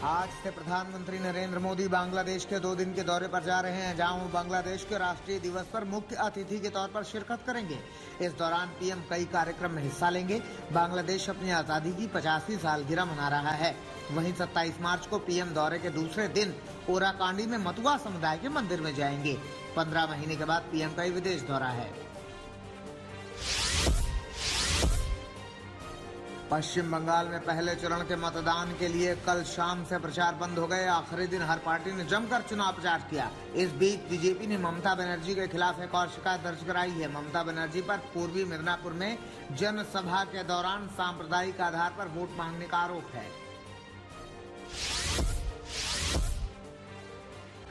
आज से प्रधानमंत्री नरेंद्र मोदी बांग्लादेश के 2 दिन के दौरे पर जा रहे हैं, जहां वो बांग्लादेश के राष्ट्रीय दिवस पर मुख्य अतिथि के तौर पर शिरकत करेंगे। इस दौरान पीएम कई कार्यक्रम में हिस्सा लेंगे। बांग्लादेश अपनी आजादी की 85वीं सालगिरह मना रहा है। वहीं 27 मार्च को पीएम दौरे के दूसरे दिन ओराकांडी में मतुआ समुदाय के मंदिर में जाएंगे। 15 महीने के बाद पीएम का विदेश दौरा है। पश्चिम बंगाल में पहले चरण के मतदान के लिए कल शाम से प्रचार बंद हो गए। आखिरी दिन हर पार्टी ने जमकर चुनाव प्रचार किया। इस बीच बीजेपी ने ममता बनर्जी के खिलाफ एक और शिकायत दर्ज कराई है। ममता बनर्जी पर पूर्वी मिदनापुर में जनसभा के दौरान सांप्रदायिक आधार पर वोट मांगने का आरोप है।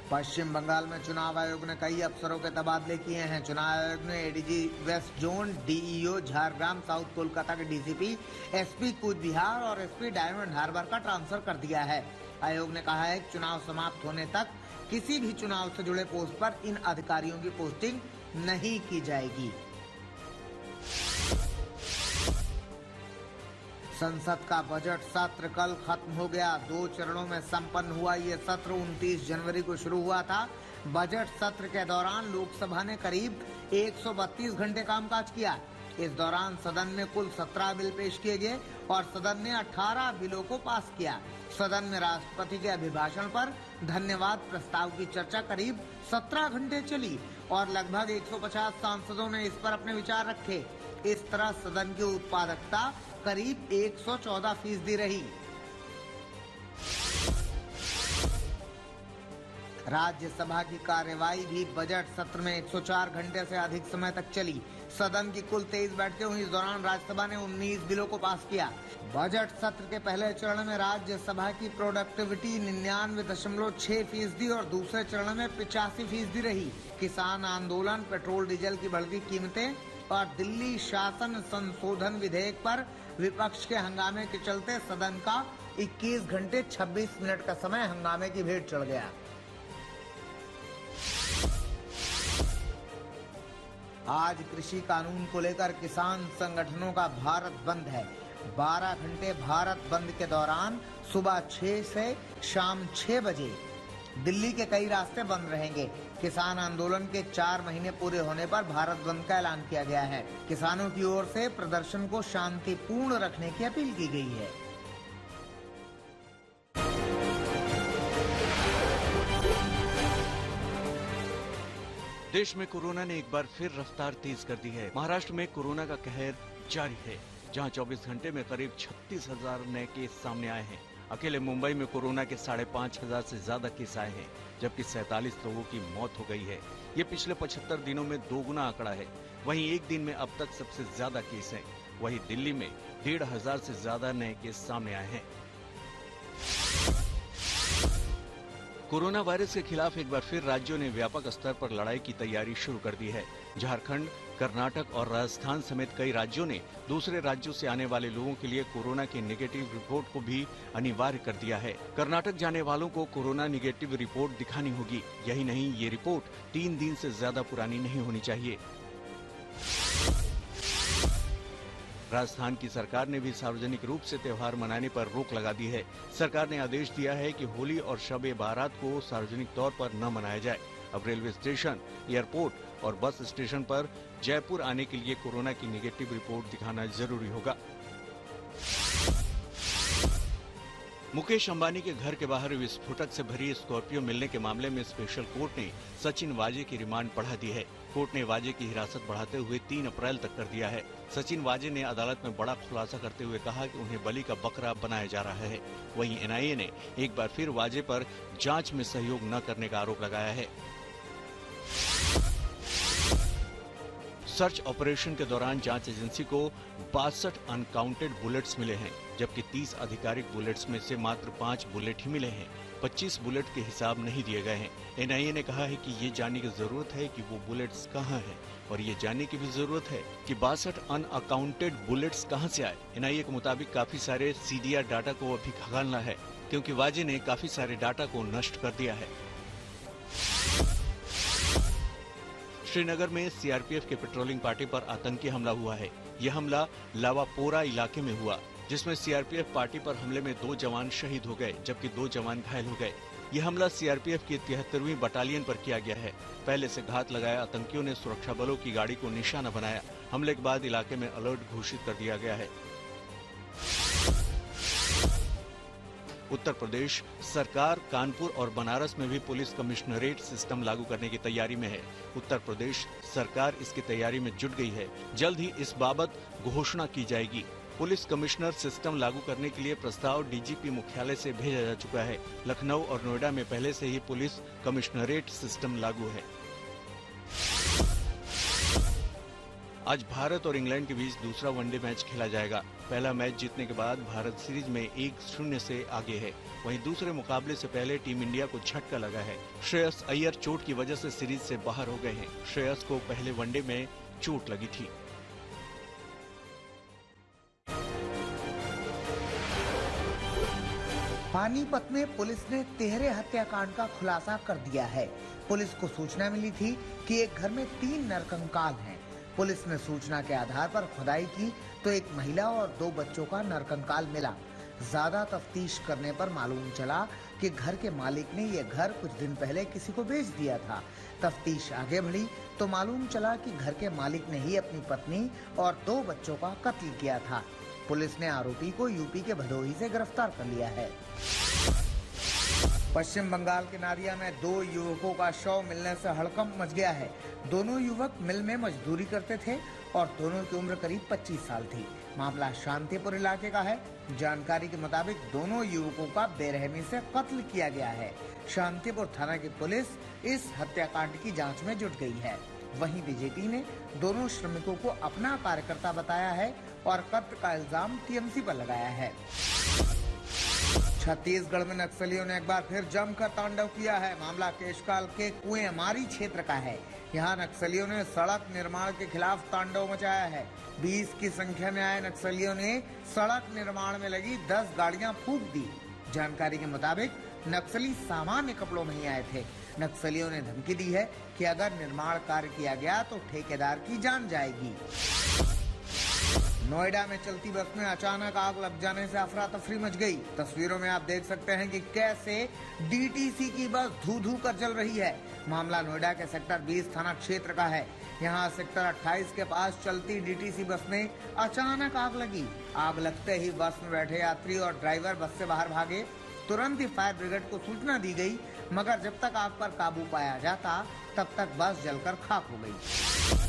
पश्चिम बंगाल में चुनाव आयोग ने कई अफसरों के तबादले किए हैं। चुनाव आयोग ने ADG west zone, DEO Jhargram south Kolkata के डीसीपी, एसपी कूच बिहार और एसपी डायमंड हार्बर का ट्रांसफर कर दिया है। आयोग ने कहा है कि चुनाव समाप्त होने तक किसी भी चुनाव से जुड़े पोस्ट पर इन अधिकारियों की पोस्टिंग नहीं की जाएगी। संसद का बजट सत्र कल खत्म हो गया। 2 चरणों में संपन्न हुआ ये सत्र 29 जनवरी को शुरू हुआ था। बजट सत्र के दौरान लोकसभा ने करीब 132 घंटे कामकाज किया। इस दौरान सदन में कुल 17 बिल पेश किए गए और सदन ने 18 बिलों को पास किया। सदन में राष्ट्रपति के अभिभाषण पर धन्यवाद प्रस्ताव की चर्चा करीब 17 घंटे चली और लगभग 150 सांसदों ने इस पर अपने विचार रखे। इस तरह सदन की उत्पादकता करीब 114% रही। राज्यसभा की कार्यवाही भी बजट सत्र में 104 घंटे से अधिक समय तक चली। सदन की कुल 23 बैठकें हुई। इस दौरान राज्यसभा ने 19 बिलों को पास किया। बजट सत्र के पहले चरण में राज्यसभा की प्रोडक्टिविटी 99.6% और दूसरे चरण में 85% रही। किसान आंदोलन, पेट्रोल डीजल की बढ़ती कीमतें और दिल्ली शासन संशोधन विधेयक पर विपक्ष के हंगामे के चलते सदन का 21 घंटे 26 मिनट का समय हंगामे की भेंट चढ़ गया। आज कृषि कानून को लेकर किसान संगठनों का भारत बंद है। 12 घंटे भारत बंद के दौरान सुबह 6 से शाम 6 बजे दिल्ली के कई रास्ते बंद रहेंगे। किसान आंदोलन के 4 महीने पूरे होने पर भारत बंद का ऐलान किया गया है। किसानों की ओर से प्रदर्शन को शांतिपूर्ण रखने की अपील की गई है। देश में कोरोना ने एक बार फिर रफ्तार तेज कर दी है। महाराष्ट्र में कोरोना का कहर जारी है, जहां 24 घंटे में करीब 36,000 नए केस सामने आए हैं। अकेले मुंबई में कोरोना के 5,500 से ज्यादा केस आए हैं, जबकि 47 लोगों की मौत हो गई है। ये पिछले 75 दिनों में 2 गुना आंकड़ा है। वहीं एक दिन में अब तक सबसे ज्यादा केस हैं। वहीं दिल्ली में 1,500 से ज्यादा नए केस सामने आए हैं। कोरोना वायरस के खिलाफ एक बार फिर राज्यों ने व्यापक स्तर पर लड़ाई की तैयारी शुरू कर दी है। झारखंड, कर्नाटक और राजस्थान समेत कई राज्यों ने दूसरे राज्यों से आने वाले लोगों के लिए कोरोना की नेगेटिव रिपोर्ट को भी अनिवार्य कर दिया है। कर्नाटक जाने वालों को कोरोना नेगेटिव रिपोर्ट दिखानी होगी। यही नहीं, ये रिपोर्ट 3 दिन से ज्यादा पुरानी नहीं होनी चाहिए। राजस्थान की सरकार ने भी सार्वजनिक रूप से त्योहार मनाने पर रोक लगा दी है। सरकार ने आदेश दिया है कि होली और शब-ए बारात को सार्वजनिक तौर पर न मनाया जाए। अब रेलवे स्टेशन, एयरपोर्ट और बस स्टेशन पर जयपुर आने के लिए कोरोना की नेगेटिव रिपोर्ट दिखाना जरूरी होगा। मुकेश अंबानी के घर के बाहर विस्फोटक से भरी स्कॉर्पियो मिलने के मामले में स्पेशल कोर्ट ने सचिन वाजे की रिमांड बढ़ा दी है। कोर्ट ने वाजे की हिरासत बढ़ाते हुए 3 अप्रैल तक कर दिया है। सचिन वाजे ने अदालत में बड़ा खुलासा करते हुए कहा कि उन्हें बलि का बकरा बनाया जा रहा है। वहीं एनआईए ने एक बार फिर वाजे पर जांच में सहयोग न करने का आरोप लगाया है। सर्च ऑपरेशन के दौरान जांच एजेंसी को 62 अनकाउंटेड बुलेट्स मिले हैं, जबकि 30 आधिकारिक बुलेट्स में से मात्र 5 बुलेट ही मिले हैं। 25 बुलेट के हिसाब नहीं दिए गए हैं। एनआईए ने कहा है कि ये जानने की जरूरत है कि वो बुलेट्स कहां हैं और ये जानने की भी जरूरत है कि 62 अनअकाउंटेड बुलेट्स कहां से आए। एनआईए के मुताबिक काफी सारे सीडीआर डाटा को अभी खंगालना है, क्योंकि वाजे ने काफी सारे डाटा को नष्ट कर दिया है। श्रीनगर में सीआरपीएफ के पेट्रोलिंग पार्टी पर आतंकी हमला हुआ है। यह हमला लावापोरा इलाके में हुआ। जिसमें सीआरपीएफ पार्टी पर हमले में 2 जवान शहीद हो गए, जबकि 2 जवान घायल हो गए। ये हमला सीआरपीएफ की 73वीं बटालियन पर किया गया है। पहले से घात लगाए आतंकियों ने सुरक्षा बलों की गाड़ी को निशाना बनाया। हमले के बाद इलाके में अलर्ट घोषित कर दिया गया है। उत्तर प्रदेश सरकार कानपुर और बनारस में भी पुलिस कमिश्नरेट सिस्टम लागू करने की तैयारी में है। उत्तर प्रदेश सरकार इसकी तैयारी में जुट गई है। जल्द ही इस बाबत घोषणा की जाएगी। पुलिस कमिश्नर सिस्टम लागू करने के लिए प्रस्ताव डीजीपी मुख्यालय से भेजा जा चुका है। लखनऊ और नोएडा में पहले से ही पुलिस कमिश्नरेट सिस्टम लागू है। आज भारत और इंग्लैंड के बीच दूसरा वनडे मैच खेला जाएगा। पहला मैच जीतने के बाद भारत सीरीज में 1-0 से आगे है। वहीं दूसरे मुकाबले से पहले टीम इंडिया को झटका लगा है। श्रेयस अय्यर चोट की वजह से सीरीज से बाहर हो गए हैं। श्रेयस को पहले वनडे में चोट लगी थी। पानीपत में पुलिस ने तिहरे हत्याकांड का खुलासा कर दिया है। पुलिस को सूचना मिली थी कि एक घर में 3 नरकंकाल हैं। पुलिस ने सूचना के आधार पर खुदाई की तो एक महिला और 2 बच्चों का नरकंकाल मिला। ज्यादा तफ्तीश करने पर मालूम चला कि घर के मालिक ने यह घर कुछ दिन पहले किसी को बेच दिया था। तफ्तीश आगे बढ़ी तो मालूम चला कि घर के मालिक ने ही अपनी पत्नी और 2 बच्चों का कत्ल किया था। पुलिस ने आरोपी को यूपी के भदोही से गिरफ्तार कर लिया है। पश्चिम बंगाल के नादिया में 2 युवकों का शव मिलने से हड़कंप मच गया है। दोनों युवक मिल में मजदूरी करते थे और दोनों की उम्र करीब 25 साल थी। मामला शांतिपुर इलाके का है। जानकारी के मुताबिक दोनों युवकों का बेरहमी से कत्ल किया गया है। शांतिपुर थाना की पुलिस इस हत्याकांड की जांच में जुट गई है। वहीं बीजेपी ने दोनों श्रमिकों को अपना कार्यकर्ता बताया है और कत्ल का इल्जाम टीएमसी पर लगाया है। छत्तीसगढ़ में नक्सलियों ने एक बार फिर जमकर तांडव किया है। मामला केशकाल के कुएमारी क्षेत्र का है। यहां नक्सलियों ने सड़क निर्माण के खिलाफ तांडव मचाया है। 20 की संख्या में आए नक्सलियों ने सड़क निर्माण में लगी 10 गाड़ियां फूंक दी। जानकारी के मुताबिक नक्सली सामान्य कपड़ों में ही आए थे। नक्सलियों ने धमकी दी है कि अगर निर्माण कार्य किया गया तो ठेकेदार की जान जाएगी। नोएडा में चलती बस में अचानक आग लग जाने से अफरा तफरी मच गई। तस्वीरों में आप देख सकते हैं कि कैसे डीटीसी की बस धू धू कर जल रही है। मामला नोएडा के सेक्टर 20 थाना क्षेत्र का है। यहां सेक्टर 28 के पास चलती डीटीसी बस में अचानक आग लगी। आग लगते ही बस में बैठे यात्री और ड्राइवर बस से बाहर भागे। तुरंत ही फायर ब्रिगेड को सूचना दी गई, मगर जब तक आग पर काबू पाया जाता तब तक बस जलकर खाक हो गई।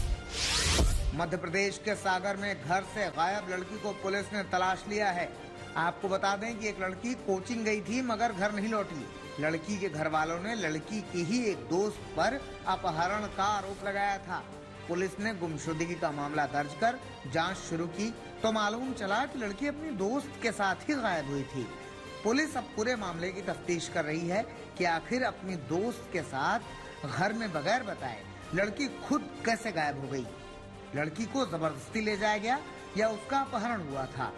मध्य प्रदेश के सागर में घर से गायब लड़की को पुलिस ने तलाश लिया है। आपको बता दें कि एक लड़की कोचिंग गई थी मगर घर नहीं लौटी। लड़की के घर वालों ने लड़की की ही एक दोस्त पर अपहरण का आरोप लगाया था। पुलिस ने गुमशुदगी का मामला दर्ज कर जांच शुरू की तो मालूम चला कि लड़की अपनी दोस्त के साथ ही गायब हुई थी। पुलिस अब पूरे मामले की तफ्तीश कर रही है कि आखिर अपनी दोस्त के साथ घर में बगैर बताए लड़की खुद कैसे गायब हो गई। लड़की को जबरदस्ती ले जाया गया या उसका अपहरण हुआ था।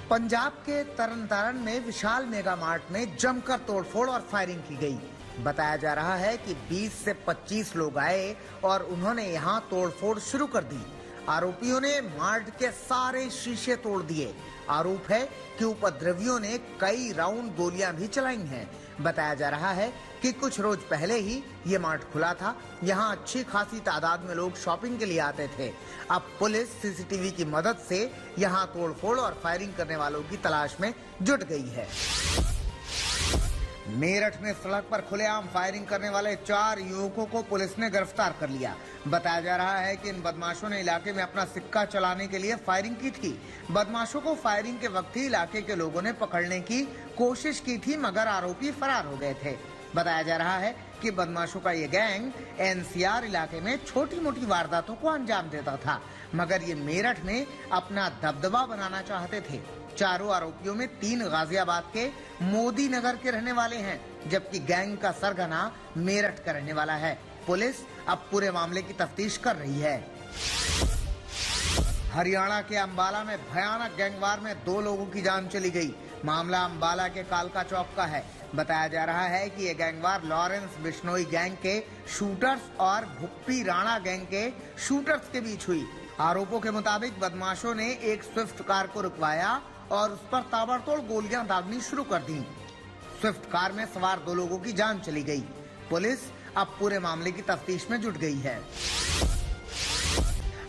पंजाब के तरन तारण में विशाल मेगा मार्ट में जमकर तोड़फोड़ और फायरिंग की गई। बताया जा रहा है कि 20 से 25 लोग आए और उन्होंने यहां तोड़फोड़ शुरू कर दी। आरोपियों ने मार्ट के सारे शीशे तोड़ दिए। आरोप है कि उपद्रवियों ने कई राउंड गोलियां भी चलाई हैं। बताया जा रहा है कि कुछ रोज पहले ही ये मार्ट खुला था। यहाँ अच्छी खासी तादाद में लोग शॉपिंग के लिए आते थे। अब पुलिस सीसीटीवी की मदद से यहाँ तोड़फोड़ और फायरिंग करने वालों की तलाश में जुट गई है। मेरठ में सड़क पर खुलेआम फायरिंग करने वाले 4 युवकों को पुलिस ने गिरफ्तार कर लिया। बताया जा रहा है कि इन बदमाशों ने इलाके में अपना सिक्का चलाने के लिए फायरिंग की थी। बदमाशों को फायरिंग के वक्त ही इलाके के लोगों ने पकड़ने की कोशिश की थी, मगर आरोपी फरार हो गए थे। बताया जा रहा है कि बदमाशों का ये गैंग एनसीआर इलाके में छोटी मोटी वारदातों को अंजाम देता था, मगर ये मेरठ में अपना दबदबा बनाना चाहते थे। चारों आरोपियों में 3 गाजियाबाद के मोदी नगर के रहने वाले हैं, जबकि गैंग का सरगना मेरठ का रहने वाला है। पुलिस अब पूरे मामले की तफ्तीश कर रही है। हरियाणा के अंबाला में भयानक गैंगवार में 2 लोगों की जान चली गई। मामला अंबाला के कालका चौक का है। बताया जा रहा है कि ये गैंगवार लॉरेंस बिश्नोई गैंग के शूटर्स और भुप्पी राणा गैंग के शूटर्स के बीच हुई। आरोपों के मुताबिक बदमाशों ने एक स्विफ्ट कार को रुकवाया और उस पर ताबड़तोड़ गोलियां दागनी शुरू कर दी। स्विफ्ट कार में सवार 2 लोगों की जान चली गई। पुलिस अब पूरे मामले की तफ्तीश में जुट गई है।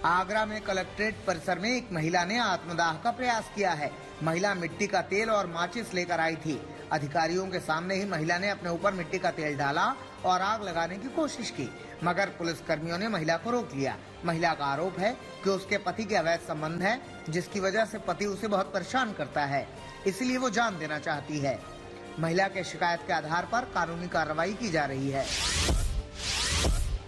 आगरा में कलेक्ट्रेट परिसर में एक महिला ने आत्मदाह का प्रयास किया है। महिला मिट्टी का तेल और माचिस लेकर आई थी। अधिकारियों के सामने ही महिला ने अपने ऊपर मिट्टी का तेल डाला और आग लगाने की कोशिश की, मगर पुलिस कर्मियों ने महिला को रोक लिया। महिला का आरोप है कि उसके पति के अवैध संबंध है, जिसकी वजह से पति उसे बहुत परेशान करता है, इसलिए वो जान देना चाहती है। महिला के शिकायत के आधार पर कानूनी कार्रवाई की जा रही है।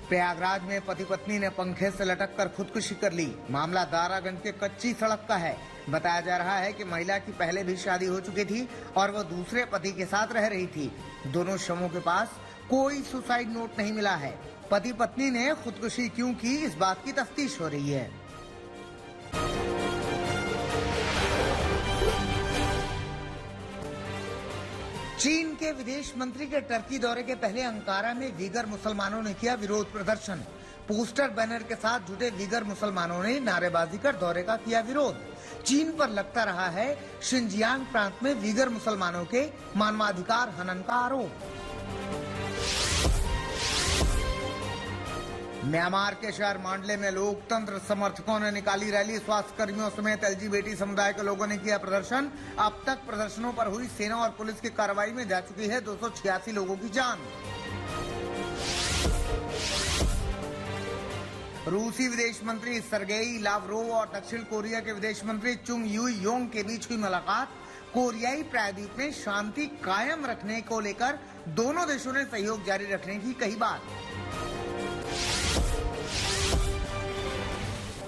प्रयागराज में पति पत्नी ने पंखे से लटककर खुदकुशी कर ली। मामला दारागंज के कच्ची सड़क का है। बताया जा रहा है कि महिला की पहले भी शादी हो चुकी थी और वो दूसरे पति के साथ रह रही थी। दोनों शवों के पास कोई सुसाइड नोट नहीं मिला है। पति पत्नी ने खुदकुशी क्यों की, इस बात की तफ्तीश हो रही है। चीन के विदेश मंत्री के टर्की दौरे के पहले अंकारा में वीगर मुसलमानों ने किया विरोध प्रदर्शन। पोस्टर बैनर के साथ जुटे वीगर मुसलमानों ने नारेबाजी कर दौरे का किया विरोध। चीन पर लगता रहा है शिनजियांग प्रांत में वीगर मुसलमानों के मानवाधिकार हनन का आरोप। म्यांमार के शहर मांडले में लोकतंत्र समर्थकों ने निकाली रैली। स्वास्थ्य कर्मियों समेत LGBT समुदाय के लोगों ने किया प्रदर्शन। अब तक प्रदर्शनों पर हुई सेना और पुलिस की कार्रवाई में जा चुकी है 286 लोगों की जान। रूसी विदेश मंत्री सर्गेई लावरोव और दक्षिण कोरिया के विदेश मंत्री चुंग युई योंग के बीच हुई मुलाकात। कोरियाई प्रायद्वीप में शांति कायम रखने को लेकर दोनों देशों ने सहयोग जारी रखने की कही बात।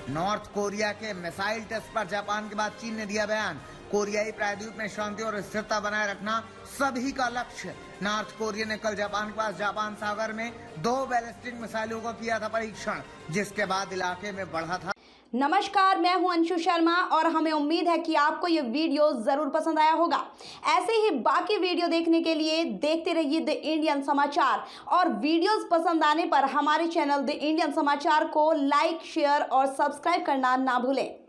नॉर्थ कोरिया के मिसाइल टेस्ट पर जापान के बाद चीन ने दिया बयान। कोरियाई प्रायद्वीप में शांति और स्थिरता बनाए रखना सभी का लक्ष्य। नॉर्थ कोरिया ने कल जापान के पास जापान सागर में 2 बैलिस्टिक मिसाइलों का किया था परीक्षण, जिसके बाद इलाके में बढ़ा था। नमस्कार, मैं हूं अंशु शर्मा और हमें उम्मीद है कि आपको ये वीडियो जरूर पसंद आया होगा। ऐसे ही बाकी वीडियो देखने के लिए देखते रहिए द इंडियन समाचार और वीडियोस पसंद आने पर हमारे चैनल द इंडियन समाचार को लाइक, शेयर और सब्सक्राइब करना ना भूलें।